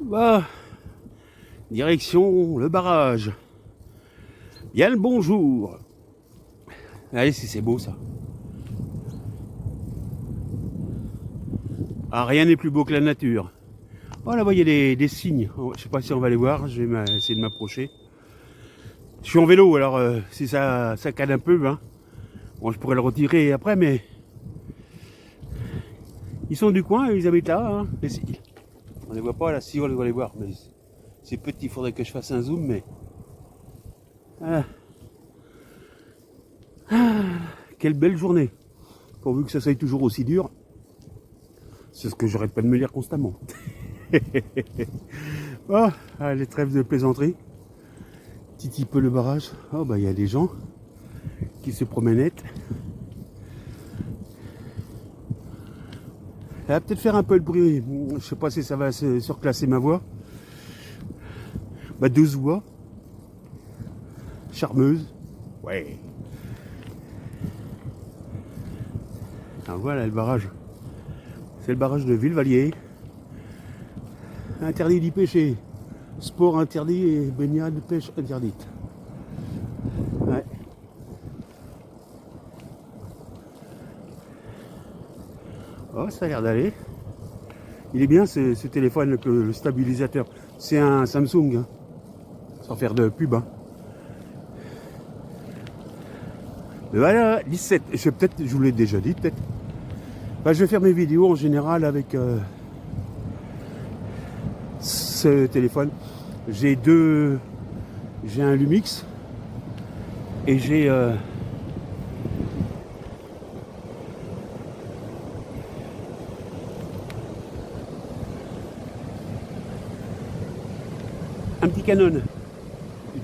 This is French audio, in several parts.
Bah, direction le barrage. Bien le bonjour. Allez, si c'est beau ça. Ah, rien n'est plus beau que la nature. Oh, là-bas, il y a des cygnes. Je sais pas si on va les voir. Je vais essayer de m'approcher. Je suis en vélo, alors si ça cale un peu, hein. Bon, je pourrais le retirer après, mais ils sont du coin, ils habitent là, hein, les cygnes. On les voit pas là, si on les va les voir, mais c'est petit. Il faudrait que je fasse un zoom, mais ah. Ah, quelle belle journée. Pourvu que ça soit toujours aussi dur. C'est ce que j'arrête pas de me dire constamment. Oh, les trêves de plaisanterie. Titi peu le barrage. Oh bah il y a des gens qui se promènent. Elle va peut-être faire un peu le bruit. Je sais pas si ça va surclasser ma voix. Bah deux voix. Charmeuse. Ouais. Ah, voilà le barrage. C'est le barrage de Villevalier. Interdit d'y pêcher. Sport interdit et baignade pêche interdite. Ouais. Oh, ça a l'air d'aller. Il est bien ce téléphone, le stabilisateur. C'est un Samsung, hein, sans faire de pub. Hein. Mais voilà, 17. Je vous l'ai déjà dit, peut-être. Bah, je vais faire mes vidéos en général avec ce téléphone. J'ai un Lumix et j'ai un petit Canon. Le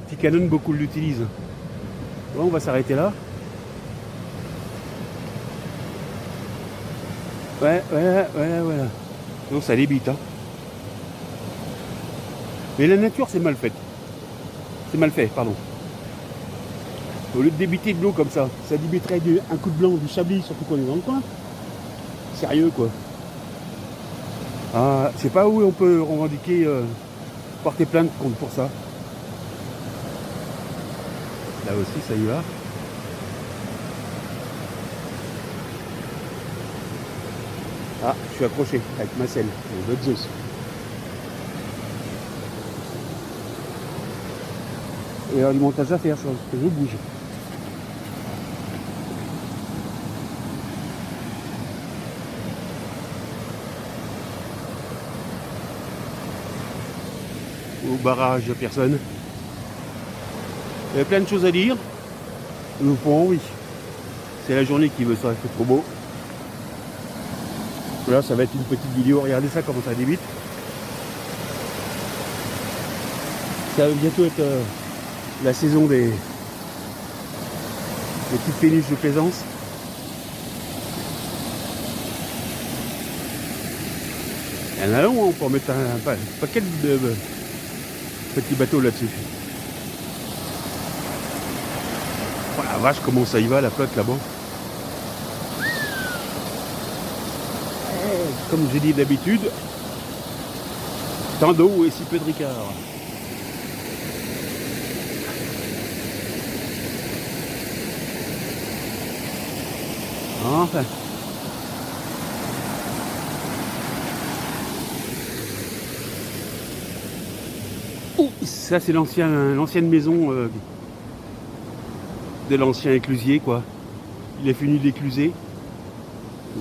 petit Canon, beaucoup l'utilisent. Bon, on va s'arrêter là. Ouais, voilà. Donc ça débite, hein. Mais la nature, c'est mal fait. C'est mal fait, pardon. Au lieu de débiter de l'eau comme ça débiterait un coup de blanc, du chablis, surtout qu'on est dans le coin. Sérieux, quoi. Ah, je sais pas où on peut revendiquer, porter plainte contre pour ça. Là aussi, ça y va. Ah, je suis accroché avec ma selle, d'autres Zeus. Et alors, du montage à faire, je bouge. Au barrage, il n'y a personne. Il y a plein de choses à dire. Nous pourrons, oui. C'est la journée qui veut ça, c'est trop beau. Là, ça va être une petite vidéo. Regardez ça, comment ça débite. Ça va bientôt être la saison des petites péniches de plaisance. Il y en a long, on peut mettre un paquet de petits bateaux là-dessus. Oh la vache, comment ça y va la flotte là-bas. Comme j'ai dit d'habitude, tant d'eau et si peu de ricard. Enfin. Oh, ça c'est l'ancienne maison de l'ancien éclusier, quoi. Il est fini d'écluser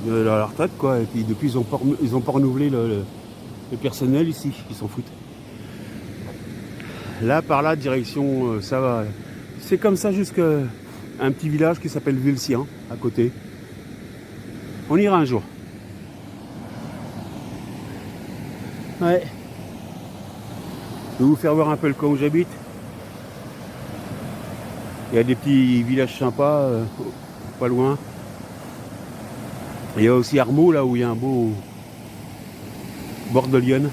à la retraite, quoi. Et puis depuis ils ont pas renouvelé le personnel ici, ils s'en foutent. Là par là direction ça va. C'est comme ça jusqu'à un petit village qui s'appelle Villecien à côté. On ira un jour. Ouais. Je vais vous faire voir un peu le coin où j'habite. Il y a des petits villages sympas, pas loin. Il y a aussi Armeau, là où il y a un beau bord de Lyon.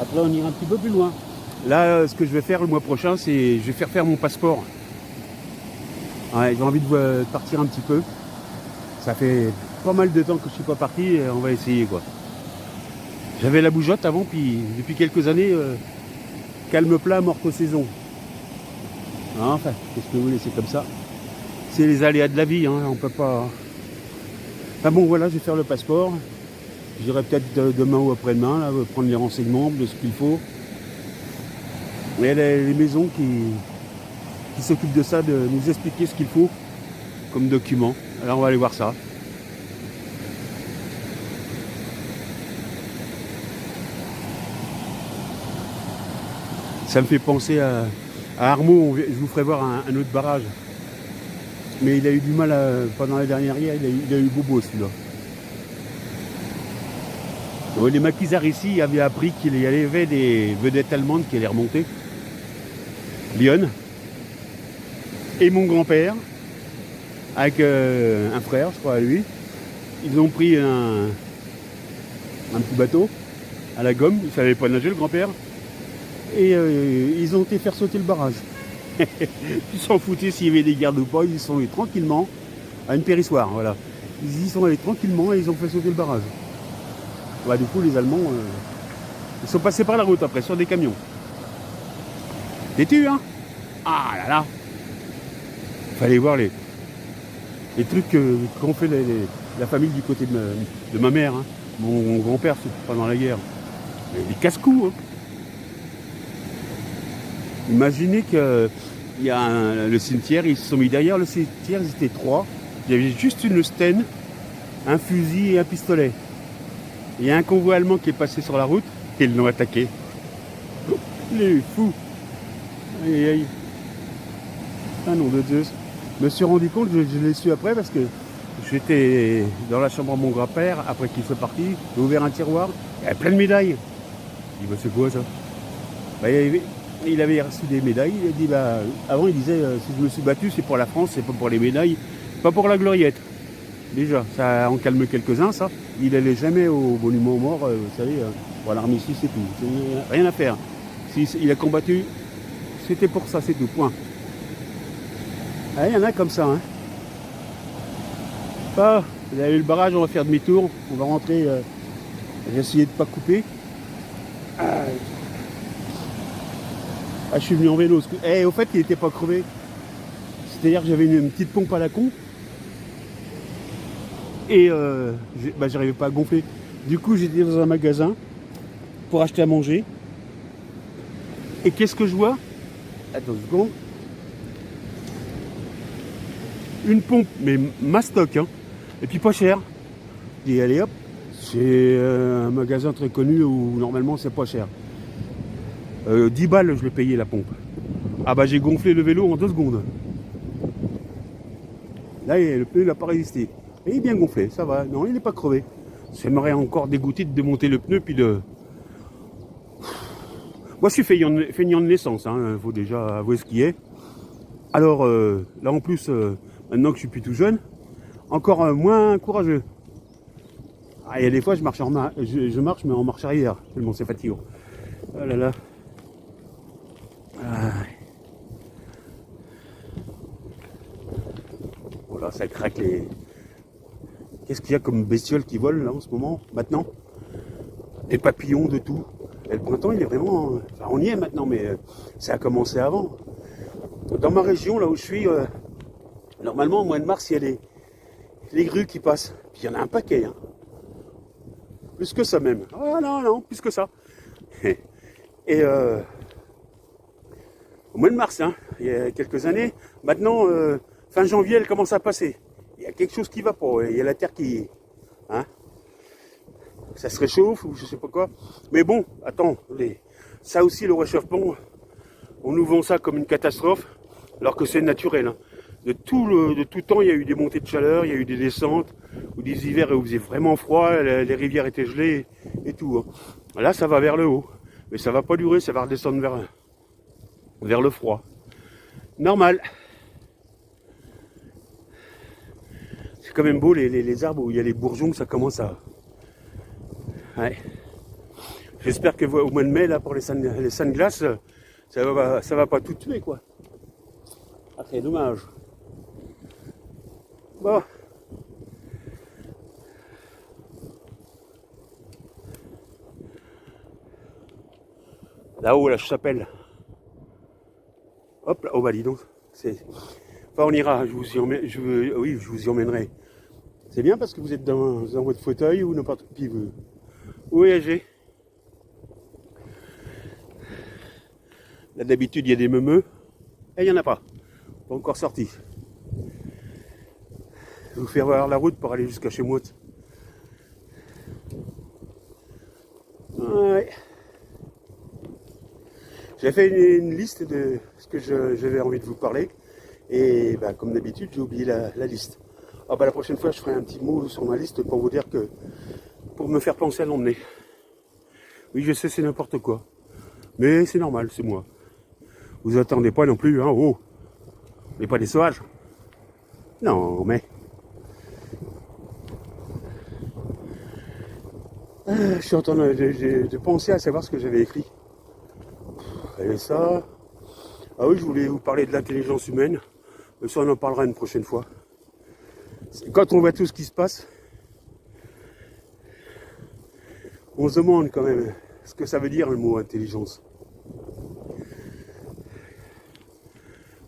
Après, on ira un petit peu plus loin. Là, ce que je vais faire le mois prochain, c'est je vais faire mon passeport. Ouais, j'ai envie de partir un petit peu. Ça fait pas mal de temps que je suis pas parti et on va essayer, quoi. J'avais la bougeotte avant, puis depuis quelques années, calme plat, morte saison. Enfin, qu'est-ce que vous voulez, c'est comme ça. C'est les aléas de la vie, hein, on peut pas... Enfin bon, voilà, je vais faire le passeport. J'irai peut-être demain ou après-demain, là, prendre les renseignements de ce qu'il faut. Il y a les maisons qui s'occupent de ça, de nous expliquer ce qu'il faut comme document. Alors on va aller voir ça. Ça me fait penser à Armeau, je vous ferai voir un autre barrage. Mais il a eu du mal pendant la dernière guerre, il a eu bobo celui-là. Les maquisards ici avaient appris qu'il y avait des vedettes allemandes qui allaient remonter. Lyon. Et mon grand-père, avec un frère, je crois, à lui, ils ont pris un petit bateau à la gomme. Il ne savait pas nager, le grand-père. Et ils ont été faire sauter le barrage. Ils s'en foutaient s'il y avait des gardes ou pas. Ils y sont allés tranquillement à une périssoire. Voilà. Ils y sont allés tranquillement et ils ont fait sauter le barrage. Bah, du coup, les Allemands, ils sont passés par la route après, sur des camions. T'es-tu, hein? Ah là là! Fallait voir les trucs qu'ont fait la famille du côté de ma mère. Hein. Mon grand-père, pendant la guerre. Des casse-coups. Hein. Imaginez qu'il y a le cimetière, ils se sont mis derrière le cimetière, ils étaient 3. Il y avait juste une stène, un fusil et un pistolet. Il y a un convoi allemand qui est passé sur la route et ils l'ont attaqué. Les fous. Aïe aïe. Ah nom de Dieu. Je me suis rendu compte, je l'ai su après parce que j'étais dans la chambre de mon grand-père, après qu'il soit parti, j'ai ouvert un tiroir, il y avait plein de médailles. Il dit, bah, c'est quoi ça? Bah, il avait reçu des médailles, il a dit, bah, avant il disait, si je me suis battu, c'est pour la France, c'est pas pour les médailles, pas pour la gloriette. Déjà, ça en calme quelques-uns, ça. Il n'allait jamais au monument aux morts, vous savez, pour l'armistice et tout. Rien à faire. Il a combattu, c'était pour ça, c'est tout, point. Il y en a comme ça, hein. Ah, vous avez eu le barrage, on va faire demi-tour, on va rentrer, j'ai essayé de ne pas couper. Je suis venu en vélo. Au fait, il n'était pas crevé. C'est-à-dire que j'avais une petite pompe à la con. Et j'arrivais pas à gonfler. Du coup, j'étais dans un magasin pour acheter à manger. Et qu'est-ce que je vois? Attends une seconde. Une pompe, mais mastoc, hein. Et puis pas cher. Et allez hop, c'est un magasin très connu où normalement c'est pas cher. 10 balles, je l'ai payé la pompe. Ah bah j'ai gonflé le vélo en 2 secondes. Là, le pneu n'a pas résisté. Et il est bien gonflé, ça va. Non, il n'est pas crevé. Ça m'aurait encore dégoûté de démonter le pneu puis de... Moi, je suis feignant de naissance, hein. Faut déjà avouer ce qui est. Alors, là en plus, maintenant que je suis plus tout jeune, encore moins courageux. Il y a des fois, je marche mais en marche arrière, tellement c'est fatigant. Oh là là. Voilà, ça craque les... Qu'est-ce qu'il y a comme bestioles qui volent là en ce moment, maintenant? Des papillons, de tout. Et le printemps, il est vraiment... Enfin, on y est maintenant, mais ça a commencé avant. Dans ma région, là où je suis, normalement, au mois de mars, il y a les grues qui passent. Puis il y en a un paquet. Hein. Plus que ça même. Ah non, plus que ça. Et au mois de mars, hein, il y a quelques années, maintenant, fin janvier, elle commence à passer. Il y a quelque chose qui va pas. Il y a la terre qui... Hein, ça se réchauffe ou je sais pas quoi. Mais bon, attends, ça aussi, le réchauffement, on nous vend ça comme une catastrophe, alors que c'est naturel. Hein. De tout temps, il y a eu des montées de chaleur, il y a eu des descentes, ou des hivers où il faisait vraiment froid, les rivières étaient gelées et tout. Hein. Là, ça va vers le haut. Mais ça va pas durer, ça va redescendre vers le froid. Normal. C'est quand même beau les arbres où il y a les bourgeons, ça commence à... Ouais. J'espère que au mois de mai, là, pour les sunglasses, ça va pas tout tuer, quoi. Ah, c'est dommage. Bon. Là-haut, la chapelle. Hop là, oh bah dis donc. Enfin, on ira, oui, je vous y emmènerai. C'est bien parce que vous êtes dans votre fauteuil ou n'importe où, puis vous voyagez. Là, d'habitude, il y a des meumeux. Et il n'y en a pas. Pas encore sorti. Je vais vous faire voir la route pour aller jusqu'à chez moi. Ouais. J'ai fait une liste de ce que j'avais envie de vous parler. Et bah, comme d'habitude, j'ai oublié la liste. Ah bah, la prochaine fois, je ferai un petit mot sur ma liste pour vous dire que... pour me faire penser à l'emmener. Oui, je sais, c'est n'importe quoi. Mais c'est normal, c'est moi. Vous attendez pas non plus, hein, oh. Mais pas des sauvages. Non, mais... je suis en train de penser à savoir ce que j'avais écrit. Et ça... Ah oui, je voulais vous parler de l'intelligence humaine. Mais ça, on en parlera une prochaine fois. Quand on voit tout ce qui se passe, on se demande quand même ce que ça veut dire le mot intelligence.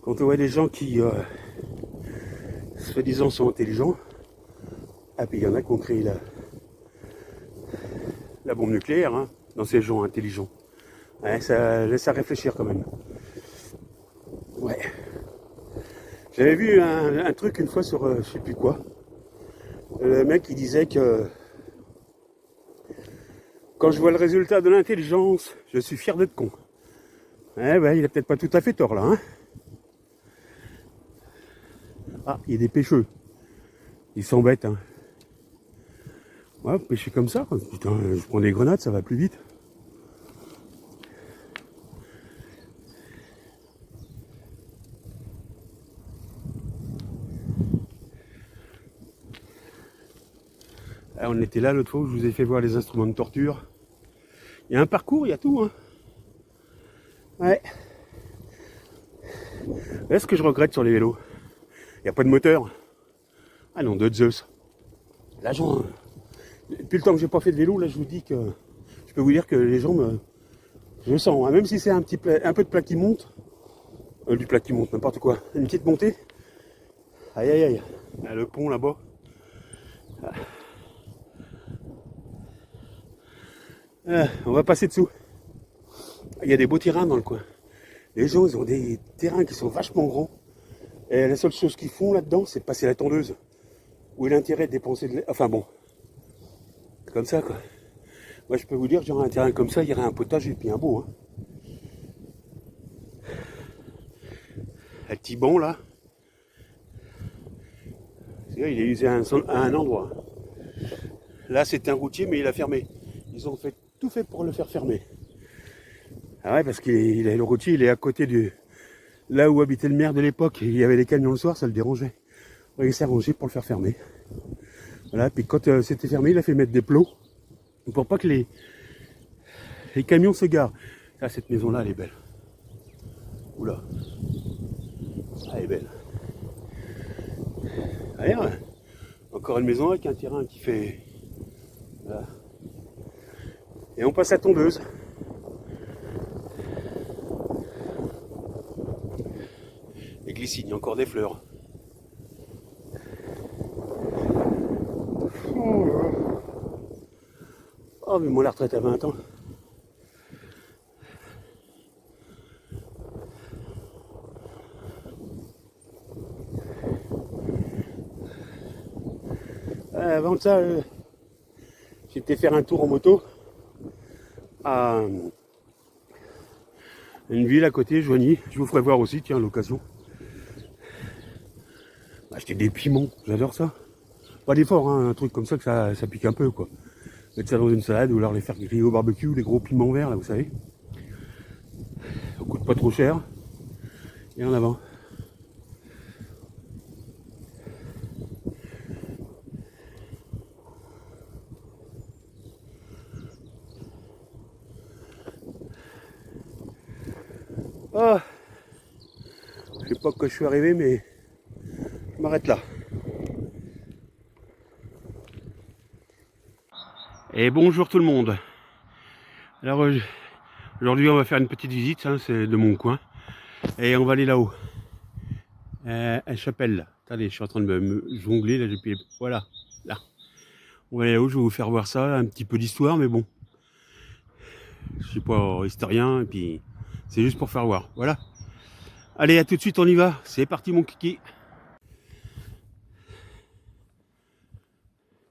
Quand on voit des gens qui, soi-disant, sont intelligents, ah puis il y en a qui ont créé la bombe nucléaire, hein, dans ces gens intelligents. Ouais, ça laisse à réfléchir quand même. Ouais. J'avais vu un truc une fois sur je sais plus quoi. Le mec il disait que quand je vois le résultat de l'intelligence, je suis fier d'être con. Eh ben, il a peut-être pas tout à fait tort là, hein. Ah, il y a des pêcheux. Ils s'embêtent, hein. Ouais, pêcher comme ça, putain, je prends des grenades, ça va plus vite. Ah, on était là l'autre fois où je vous ai fait voir les instruments de torture. Il y a un parcours, il y a tout, hein. Ouais. Est-ce que je regrette sur les vélos? Il n'y a pas de moteur. Ah non, de Zeus. Là, depuis le temps que j'ai pas fait de vélo, là, je vous dis que je peux vous dire que les gens je le sens, hein. Même si c'est un peu de plat qui monte, du plat qui monte, n'importe quoi, une petite montée. Aïe aïe aïe. Ah, le pont là-bas. Ah, on va passer dessous. Il y a des beaux terrains dans le coin. Les gens, ils ont des terrains qui sont vachement grands. Et la seule chose qu'ils font là-dedans, c'est de passer la tondeuse. Où est l'intérêt de dépenser de enfin bon. Comme ça, quoi. Moi, je peux vous dire, j'aurais un terrain comme ça, il y aurait un potager, puis un beau, hein. Un petit banc, là. Il est usé à un endroit. Là, c'est un routier, mais il a fermé. Ils ont tout fait pour le faire fermer. Ah ouais, parce que le routier, il est à côté de là où habitait le maire de l'époque. Il y avait des camions le soir, ça le dérangeait. Il s'est arrangé pour le faire fermer. Voilà, puis quand c'était fermé, il a fait mettre des plots pour pas que les camions se garent. Ah, cette maison-là, elle est belle. Oula. Ah, elle est belle. D'ailleurs, encore une maison avec un terrain qui fait... Voilà. Et on passe à tondeuse. Les glycines, il y a encore des fleurs. Oh, mais moi la retraite à 20 ans. Avant de ça, j'étais faire un tour en moto à une ville à côté, Joigny. Je vous ferai voir aussi, tiens, à l'occasion. Acheter des piments, j'adore ça. Pas d'effort, hein, un truc comme ça que ça pique un peu, quoi. Mettre ça dans une salade ou alors les faire griller au barbecue, les gros piments verts, là, vous savez. Ça coûte pas trop cher. Et en avant. Ah, je sais pas quand je suis arrivé, mais je m'arrête là. Et bonjour tout le monde. Alors Aujourd'hui, on va faire une petite visite, hein, c'est de mon coin. Et on va aller là-haut. À Chapelle, là. Attendez, je suis en train de me jongler, là, depuis... Voilà, là. On va aller là-haut, je vais vous faire voir ça, un petit peu d'histoire, mais bon. Je suis pas historien, et puis c'est juste pour faire voir, voilà. Allez, à tout de suite, on y va. C'est parti, mon kiki.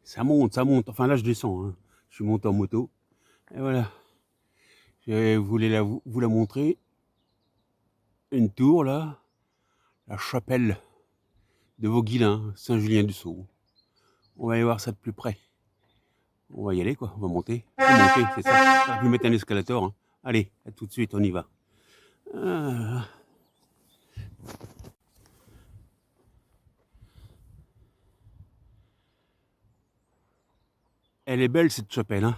Ça monte, ça monte. Enfin, là, je descends, hein. Je suis monté en moto. Et voilà. Je voulais vous la montrer. Une tour, là. La chapelle de Vauguilin, Saint-Julien-du-Sault. On va aller voir ça de plus près. On va y aller, quoi. On va monter. Monter, c'est ça. On va plus mettre un escalator, hein. Allez, à tout de suite, on y va. Ah. Elle est belle, cette chapelle, hein.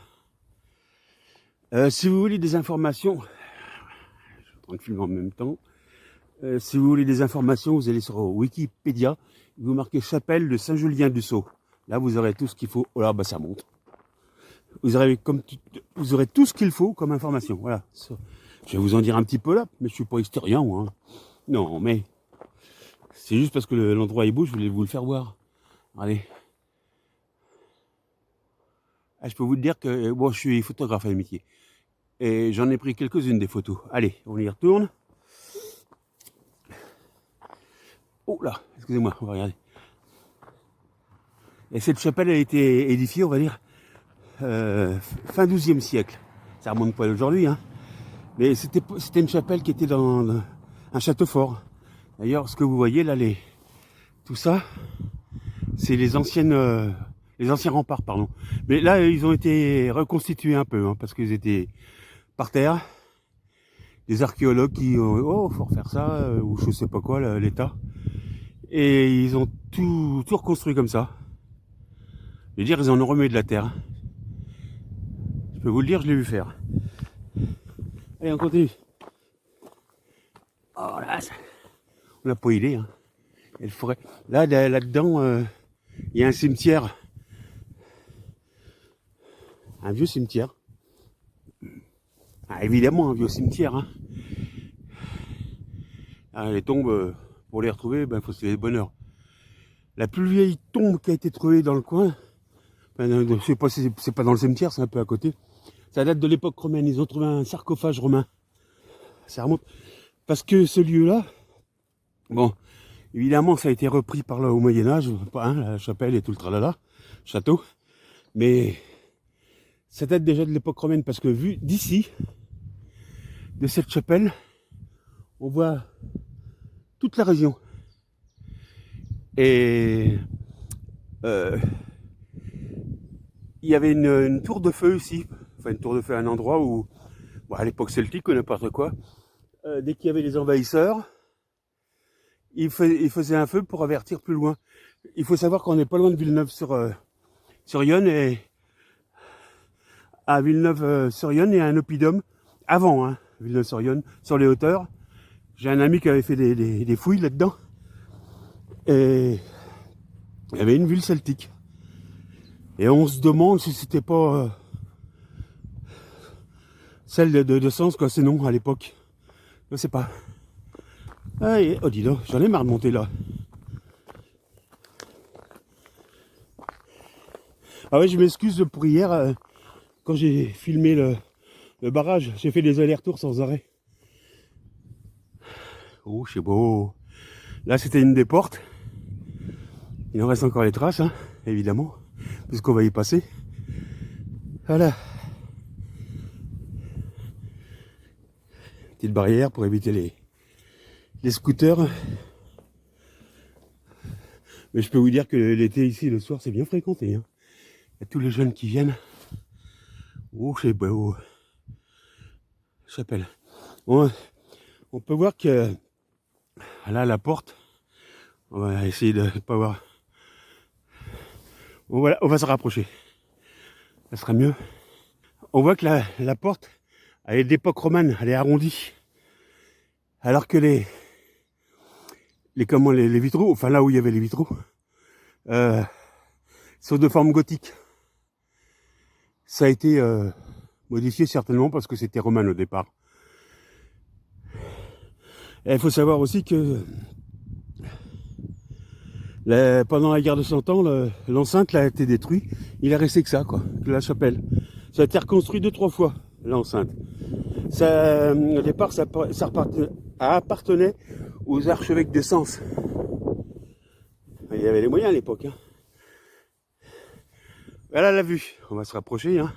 Si vous voulez des informations, je suis en train de filmer en même temps. Si vous voulez des informations, vous allez sur Wikipédia, vous marquez chapelle de Saint-Julien-du-Sault. Là, vous aurez tout ce qu'il faut. Oh là, bah ça monte. Vous aurez tout ce qu'il faut comme information. Voilà. Je vais vous en dire un petit peu là, mais je suis pas historien, moi, hein. Non, mais c'est juste parce que l'endroit est beau, je voulais vous le faire voir. Allez. Ah, je peux vous dire que bon, je suis photographe à l'amitié. Et j'en ai pris quelques-unes des photos. Allez, on y retourne. Oh là, excusez-moi, on va regarder. Et cette chapelle a été édifiée, on va dire, fin 12e siècle. Ça remonte pas aujourd'hui, hein. Mais c'était une chapelle qui était dans un château fort. D'ailleurs, ce que vous voyez là, tout ça, c'est les anciens remparts, pardon. Mais là, ils ont été reconstitués un peu, hein, parce qu'ils étaient par terre. Des archéologues qui ont, oh, faut refaire ça, ou je sais pas quoi, l'État. Et ils ont tout reconstruit comme ça. Je veux dire, ils en ont remis de la terre. Je peux vous le dire, je l'ai vu faire. Allez, on continue. Oh là, on n'a pas idée, hein. Et le forêt. Là-dedans, il y a un cimetière. Un vieux cimetière. Ah, évidemment, un vieux cimetière, hein. Ah, les tombes, pour les retrouver, ben, faut se lever de bonne heure. La plus vieille tombe qui a été trouvée dans le coin, ben, je sais pas si c'est pas dans le cimetière, c'est un peu à côté. Ça date de l'époque romaine. Ils ont trouvé un sarcophage romain. Ça remonte. Parce que ce lieu-là, bon, évidemment, ça a été repris par là au Moyen-Âge, hein, la chapelle et tout le tralala, château. Mais ça date déjà de l'époque romaine parce que vu d'ici, de cette chapelle, on voit toute la région. Et il y avait une tour de feu ici, enfin une tour de feu, un endroit où, bon, à l'époque celtique ou n'importe quoi, dès qu'il y avait les envahisseurs, ils faisaient un feu pour avertir plus loin. Il faut savoir qu'on n'est pas loin de Villeneuve-sur-Yonne, et à Villeneuve-sur-Yonne, il y a un oppidum, avant, hein, Villeneuve-sur-Yonne, sur les hauteurs. J'ai un ami qui avait fait des fouilles là-dedans, et il y avait une ville celtique. Et on se demande si c'était pas celle de Sens, quoi, c'est non, à l'époque. Je sais pas. Ah, oh dis donc, j'en ai marre de monter là. Ah ouais, je m'excuse pour hier, quand j'ai filmé le barrage, j'ai fait des allers-retours sans arrêt. Oh, c'est beau. Là, c'était une des portes. Il en reste encore les traces, hein, évidemment, puisqu'on va y passer. Voilà. Petite barrière pour éviter les scooters. Mais je peux vous dire que l'été ici, le soir, c'est bien fréquenté, hein. Il y a tous les jeunes qui viennent. Oh, c'est beau. Chapelle. On peut voir que là, la porte, on va essayer de ne pas voir. Bon, voilà, on va se rapprocher. Ça sera mieux. On voit que la porte, elle est d'époque romane, elle est arrondie. Alors que les vitraux, enfin là où il y avait les vitraux, sont de forme gothique. Ça a été modifié certainement parce que c'était roman au départ. Et il faut savoir aussi que pendant la guerre de 100 ans, l'enceinte a été détruite. Il est resté que ça, quoi, que la chapelle. Ça a été reconstruit 2-3 fois, l'enceinte. Ça, au départ, ça appartenait aux archevêques de Sens. Il y avait les moyens à l'époque. Hein. Voilà la vue. On va se rapprocher. Hein.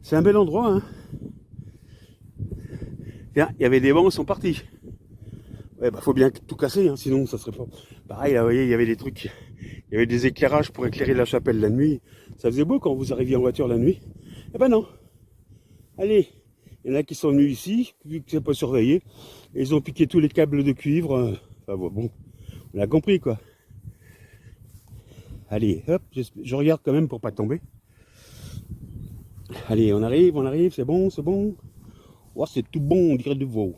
C'est un bel endroit. Hein. Tiens, il y avait des bancs, ils sont partis. Ouais, bah faut bien tout casser, hein, sinon ça serait pas. Pareil, là, vous voyez, il y avait des trucs. Il y avait des éclairages pour éclairer la chapelle la nuit. Ça faisait beau quand vous arriviez en voiture la nuit. Eh ben non. Allez, il y en a qui sont venus ici, vu que c'est pas surveillé. Et ils ont piqué tous les câbles de cuivre. Enfin bon, on a compris quoi. Allez, hop, je regarde quand même pour pas tomber. Allez, on arrive, c'est bon, c'est bon. Oh, c'est tout bon, on dirait du veau.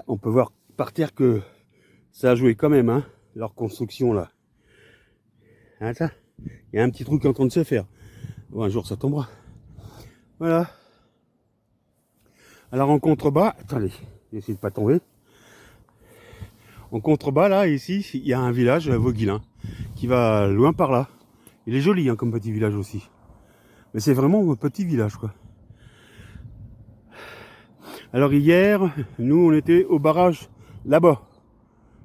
On peut voir par terre que ça a joué quand même, hein, leur construction là. Hein, ça, il y a un petit truc en train de se faire. Bon, un jour ça tombera. Voilà. Alors en contrebas, attendez, j'essaie de pas tomber. En contrebas là, ici, il y a un village vauguilin qui va loin par là. Il est joli hein, comme petit village aussi. Mais c'est vraiment un petit village quoi. Alors hier, nous on était au barrage là-bas.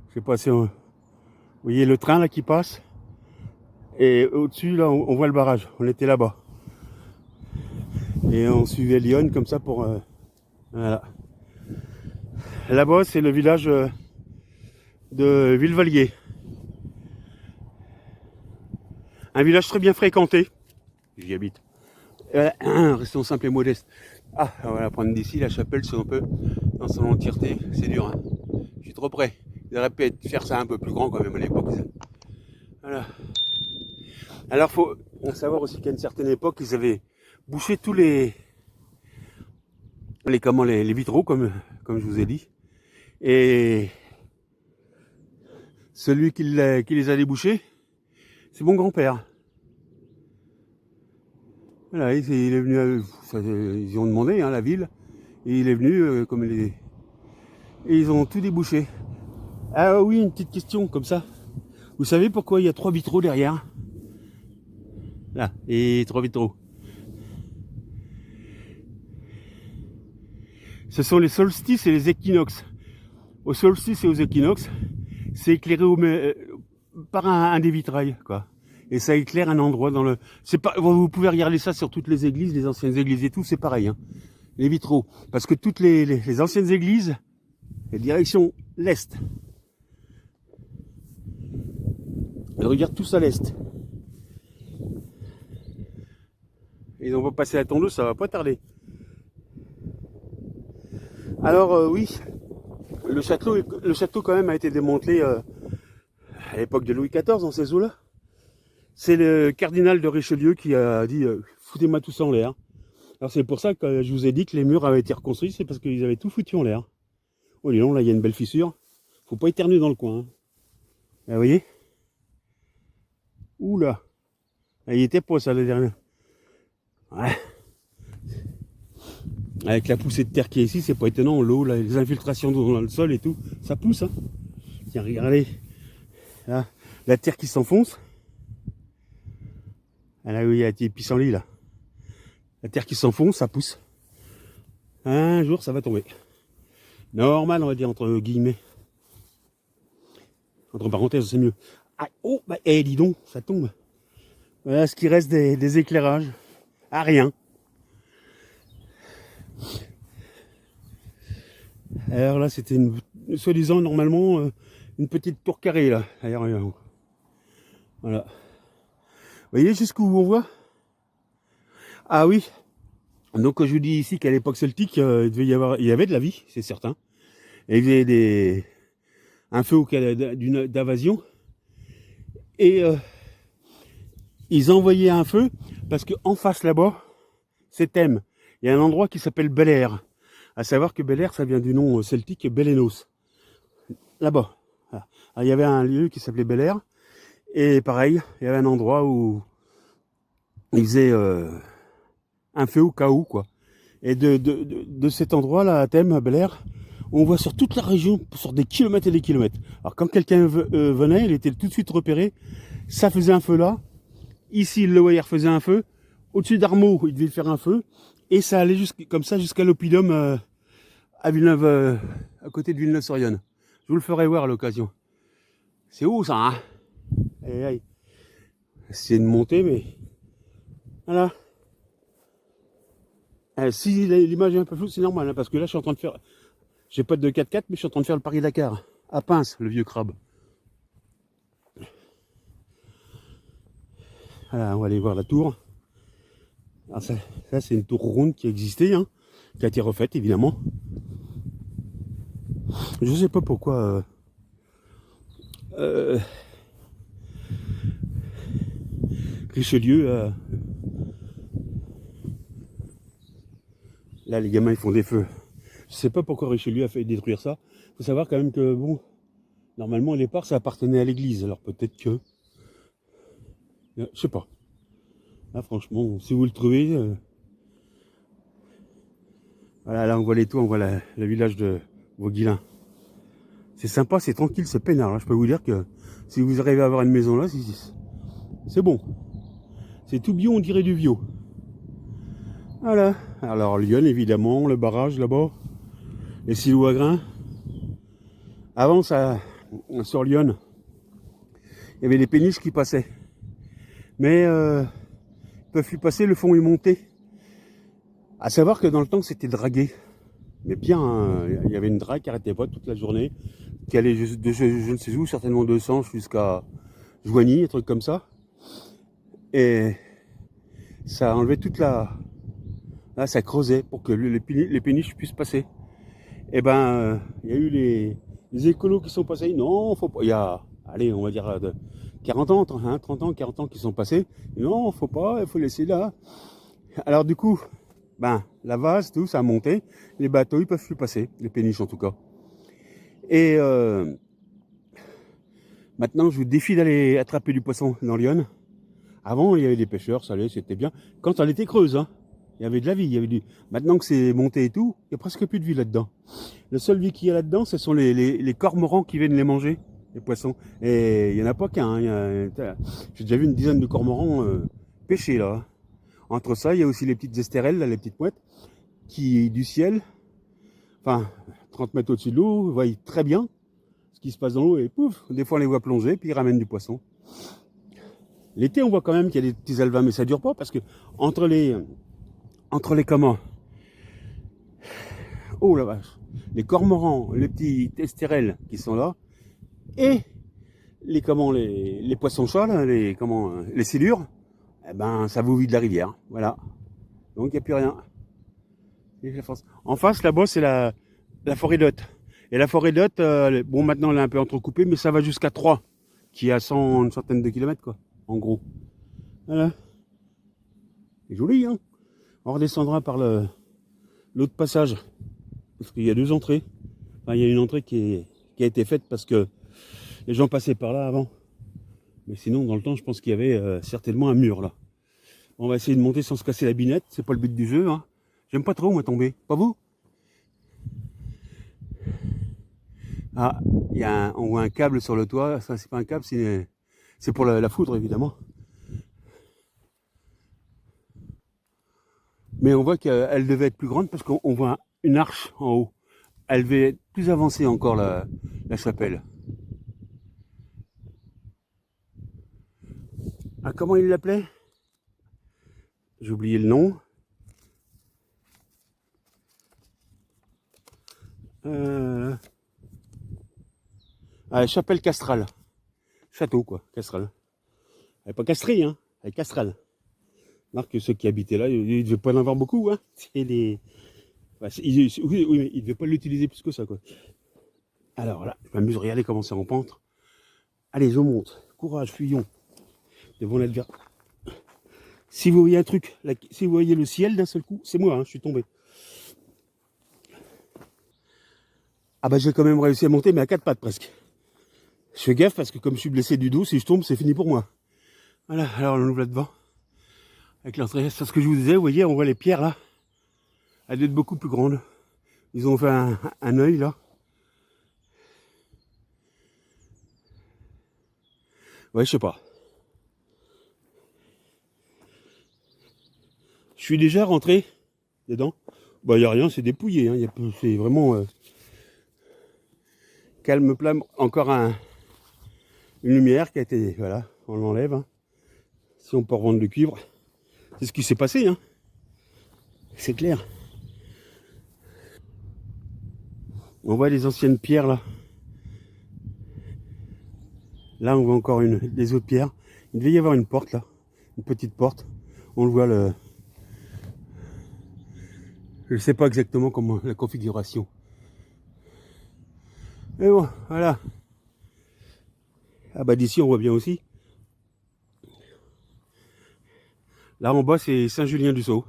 Je sais pas si vous voyez le train là qui passe. Et au-dessus là on voit le barrage. On était là-bas. Et on suivait Lyon comme ça pour... voilà. Là-bas c'est le village de Villevallier. Un village très bien fréquenté. J'y habite. Restons simples et modestes. Ah, on va la prendre d'ici, la chapelle, si on peut, dans son entièreté. C'est dur, hein. Je suis trop près. Ils auraient pu faire ça un peu plus grand quand même à l'époque. Voilà. Alors, faut savoir aussi qu'à une certaine époque, ils avaient bouché tous les vitraux, comme je vous ai dit. Et celui qui les a débouchés, c'est mon grand-père. Voilà, il est venu, ils ont demandé, hein, la ville, et il est venu, et ils ont tout débouché. Ah oui, une petite question comme ça. Vous savez pourquoi il y a 3 vitraux derrière? Là, et 3 vitraux. Ce sont les solstices et les équinoxes. Au solstice et aux équinoxes, c'est éclairé par un des vitrails, quoi. Et ça éclaire un endroit dans le... C'est pas, vous pouvez regarder ça sur toutes les églises, les anciennes églises et tout, c'est pareil. Hein. Les vitraux. Parce que toutes les anciennes églises, la direction l'est. Elles regardent tous à l'est. Et on va passer la tondeuse, ça va pas tarder. Alors oui, le château quand même a été démantelé à l'époque de Louis XIV dans ces eaux-là. C'est le cardinal de Richelieu qui a dit foutez-moi tout ça en l'air. Alors c'est pour ça que je vous ai dit que les murs avaient été reconstruits, c'est parce qu'ils avaient tout foutu en l'air. Oh dis donc, là il y a une belle fissure. Faut pas éternuer dans le coin. Hein. Là, vous voyez? Oula. Là, il était pas ça la dernière. Ouais. Avec la poussée de terre qui est ici, c'est pas étonnant. L'eau, les infiltrations d'eau dans le sol et tout, ça pousse. Hein. Tiens, regardez. Là, la terre qui s'enfonce. Là où il y a des pissenlits là. La terre qui s'enfonce, ça pousse. Un jour, ça va tomber. Normal, on va dire, entre guillemets. Entre parenthèses, c'est mieux. Ah, oh, bah, dis donc, ça tombe. Voilà ce qui reste des éclairages. Ah, rien. Alors là, c'était soi-disant, normalement, une petite tour carrée, là. Voilà. Vous voyez jusqu'où on voit? Ah oui. Donc je vous dis ici qu'à l'époque celtique, il y avait de la vie, c'est certain. Et il y avait un feu au cas d'invasion. Et ils envoyaient un feu parce qu'en face là-bas, c'est Thème. Il y a un endroit qui s'appelle Bel Air. À savoir que Bel Air, ça vient du nom celtique Belenos. Là-bas. Voilà. Alors, il y avait un lieu qui s'appelait Bel Air. Et pareil, il y avait un endroit où ils faisaient un feu au cas où, quoi. Et de cet endroit-là, à Thème, à Bel Air, on voit sur toute la région, sur des kilomètres et des kilomètres. Alors quand quelqu'un venait, il était tout de suite repéré. Ça faisait un feu là. Ici, le Loyer faisait un feu. Au-dessus d'Armeau, il devait faire un feu. Et ça allait comme ça jusqu'à l'Oppidum à Villeneuve, à côté de Villeneuve-sur-Yonne. Je vous le ferai voir à l'occasion. C'est haut ça, hein? Aïe, aïe. C'est de monter, mais voilà. Si l'image est un peu floue, c'est normal, hein, parce que là, je suis en train de faire... J'ai pas de 4x4, mais je suis en train de faire le Paris-Dakar. À Pince, le vieux crabe. Voilà, on va aller voir la tour. Alors ça c'est une tour ronde qui existait, hein, qui a été refaite, évidemment. Je sais pas pourquoi... Richelieu... Là, les gamins, ils font des feux. Je sais pas pourquoi Richelieu a fait détruire ça. Faut savoir quand même que, bon, normalement, au départ, ça appartenait à l'église. Alors peut-être que... Je sais pas. Là, franchement, si vous le trouvez... Voilà, là, on voit les toits, on voit le village de Vauguilin. C'est sympa, c'est tranquille, c'est peinard. Là. Je peux vous dire que si vous arrivez à avoir une maison là, c'est bon. C'est tout bio, on dirait du bio. Voilà. Alors, Lyon, évidemment, le barrage là-bas. Les silos à grains. Avant, ça, sur Lyon, il y avait des péniches qui passaient. Mais ils ne peuvent plus passer, le fond est monté. À savoir que dans le temps, c'était dragué. Mais bien, hein, il y avait une drague qui n'arrêtait pas toute la journée, qui allait de je ne sais où, certainement de Sanche jusqu'à Joigny, un truc comme ça. Et ça enlevait toute la... Là, ça creusait pour que les péniches puissent passer. Et ben, il y a eu les écolos qui sont passés. Non, faut pas. Il y a, allez, on va dire 40 ans, 30 ans, 40 ans qui sont passés. Non, faut pas, il faut laisser là. Alors du coup, ben, la vase, tout, ça a monté. Les bateaux, ils peuvent plus passer, les péniches en tout cas. Et maintenant, je vous défie d'aller attraper du poisson dans Lyon. Avant, il y avait des pêcheurs, ça allait, c'était bien. Quand elle était creuse, hein. Il y avait de la vie, il y avait du... Maintenant que c'est monté et tout, il n'y a presque plus de vie là-dedans. Le seul vie qu'il y a là-dedans, ce sont les cormorans qui viennent les manger, les poissons. Et il n'y en a pas qu'un. Hein. J'ai déjà vu une dizaine de cormorans pêcher là. Entre ça, il y a aussi les petites estérelles, là, les petites mouettes, qui du ciel, enfin 30 mètres au-dessus de l'eau, voient très bien ce qui se passe dans l'eau et pouf, des fois on les voit plonger, puis ils ramènent du poisson. L'été, on voit quand même qu'il y a des petits alevins, mais ça dure pas parce que entre les comment, oh la vache, les cormorans, les petits estérelles qui sont là, et les poissons-chats, là, les silures, eh ben ça vous vide la rivière, voilà. Donc il n'y a plus rien. En face, là-bas, c'est la forêt d'Hôte. Et la forêt d'Hôte, bon, maintenant elle est un peu entrecoupée, mais ça va jusqu'à 3, qui est à une centaine de kilomètres, quoi, en gros. Voilà. C'est joli, hein. On redescendra par l'autre passage, parce qu'il y a 2 entrées. Enfin, il y a une entrée qui a été faite parce que les gens passaient par là avant. Mais sinon, dans le temps, je pense qu'il y avait certainement un mur, là. On va essayer de monter sans se casser la binette, c'est pas le but du jeu, hein. J'aime pas trop, moi, tomber. Pas vous? Ah, on voit un câble sur le toit. Ça, c'est pas un câble, c'est pour la foudre, évidemment. Mais on voit qu'elle devait être plus grande parce qu'on voit une arche en haut. Elle devait être plus avancée encore, la chapelle. Ah, comment il l'appelait? J'ai oublié le nom. Chapelle castrale. Château, quoi, Castral. Elle n'est pas castrée, hein, elle est castrale. Remarque que ceux qui habitaient là, ils ne devaient pas en avoir beaucoup, hein. Oui, mais ils ne devaient pas l'utiliser plus que ça, quoi. Alors là, je m'amuse, regardez comment c'est en pente. Allez, je monte. Courage, fuyons. Devant l'adversaire. Si vous voyez un truc, si vous voyez le ciel d'un seul coup, c'est moi, hein, je suis tombé. Ah bah j'ai quand même réussi à monter, mais à 4 pattes presque. Je fais gaffe parce que comme je suis blessé du dos, si je tombe, c'est fini pour moi. Voilà, alors on ouvre là-devant. Avec l'entrée, c'est ce que je vous disais, vous voyez, on voit les pierres là. Elle doit être beaucoup plus grande. Ils ont fait un œil là. Ouais, je sais pas. Je suis déjà rentré dedans. Bah, y a rien, c'est dépouillé. Hein. C'est vraiment calme plat. Encore une lumière qui a été. Voilà, on l'enlève. Hein. Si on peut revendre le cuivre. C'est ce qui s'est passé. Hein. C'est clair. On voit les anciennes pierres là. Là, on voit encore des autres pierres. Il devait y avoir une porte là. Une petite porte. On le voit le. Je ne sais pas exactement comment la configuration. Mais bon, voilà. Ah bah d'ici on voit bien aussi. Là en bas c'est Saint-Julien-du-Sault.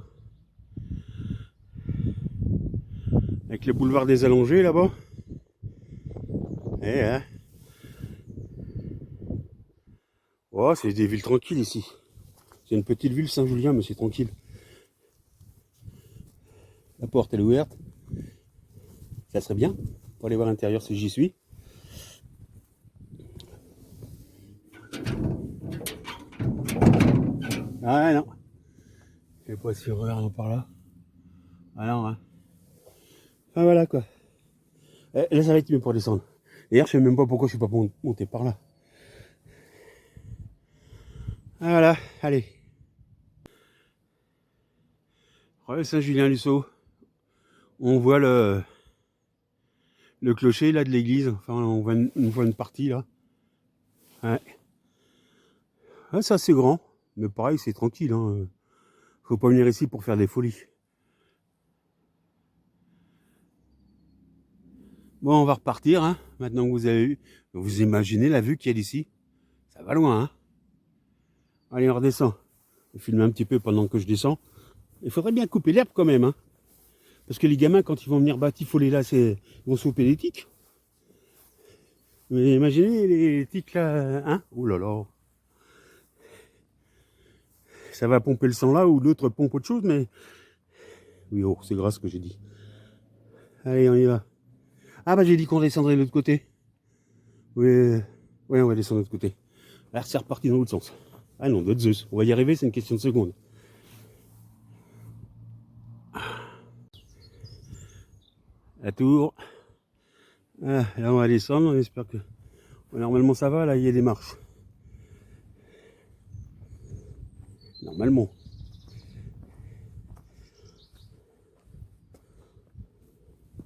Avec le boulevard des Allongés là-bas. Eh hein. Oh, c'est des villes tranquilles ici. C'est une petite ville Saint-Julien mais c'est tranquille. La porte elle est ouverte. Ça serait bien pour aller voir l'intérieur si j'y suis. Ah non. Je sais pas si on regarde par là. Ah non hein. Ah voilà quoi. Là ça va être mieux pour descendre. D'ailleurs je sais même pas pourquoi je suis pas monté par là. Ah voilà, allez. Ouais, Saint-Julien-du-Sault. On voit le clocher là de l'église. Enfin on voit une partie là. Ouais. Ah, ça c'est grand. Mais pareil c'est tranquille. Hein. Faut pas venir ici pour faire des folies. Bon, on va repartir. Hein. Maintenant que vous avez eu, vous imaginez la vue qu'il y a d'ici. Ça va loin. Hein. Allez, on redescend. Je filme un petit peu pendant que je descends. Il faudrait bien couper l'herbe quand même. Hein. Parce que les gamins, quand ils vont venir batifoler là, ils vont sauter les tiques. Mais imaginez les tiques là. Hein. Oh là là. Ça va pomper le sang là ou l'autre pompe autre chose, mais. Oui, oh, c'est grave ce que j'ai dit. Allez, on y va. Ah bah j'ai dit qu'on descendrait de l'autre côté. Oui, on va descendre de l'autre côté. Alors c'est reparti dans l'autre sens. Ah non, d'autres Zeus. On va y arriver, c'est une question de secondes. La tour. Ah, là on va descendre, on espère que. Normalement ça va, là il y a des marches. Normalement.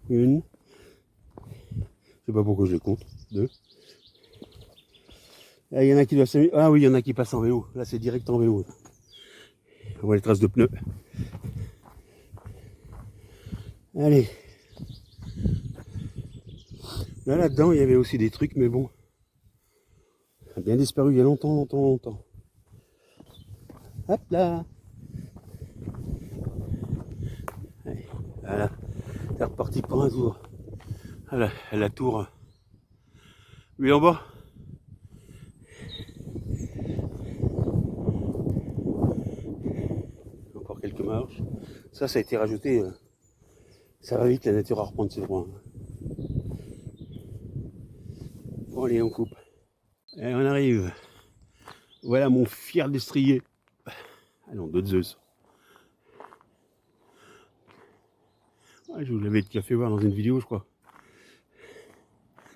Une. Je sais pas pourquoi je les compte. Deux. Il y en a qui doivent s'amuser. Ah oui, il y en a qui passent en vélo. Là c'est direct en vélo. On voit les traces de pneus. Allez. Là-dedans, il y avait aussi des trucs, mais bon. Ça a bien disparu il y a longtemps, longtemps, longtemps. Hop là. Allez, voilà. C'est reparti pour un tour. Voilà, la tour. Oui, en bas. Encore quelques marches. Ça a été rajouté. Ça va vite, la nature à reprendre ses droits. Bon, allez, on coupe. Et on arrive. Voilà mon fier destrier. Ah non, d'autres Zeus. Ah, je vous l'avais déjà fait voir dans une vidéo, je crois.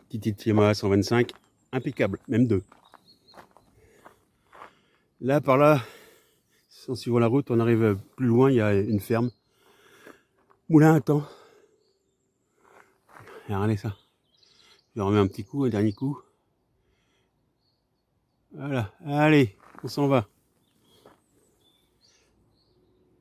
Petite Yamaha 125. Impeccable, même deux. Là, par là, en suivant la route, on arrive plus loin, il y a une ferme. Moulin à temps. Regardez ça. Je remets un petit coup, un dernier coup. Voilà, allez, on s'en va.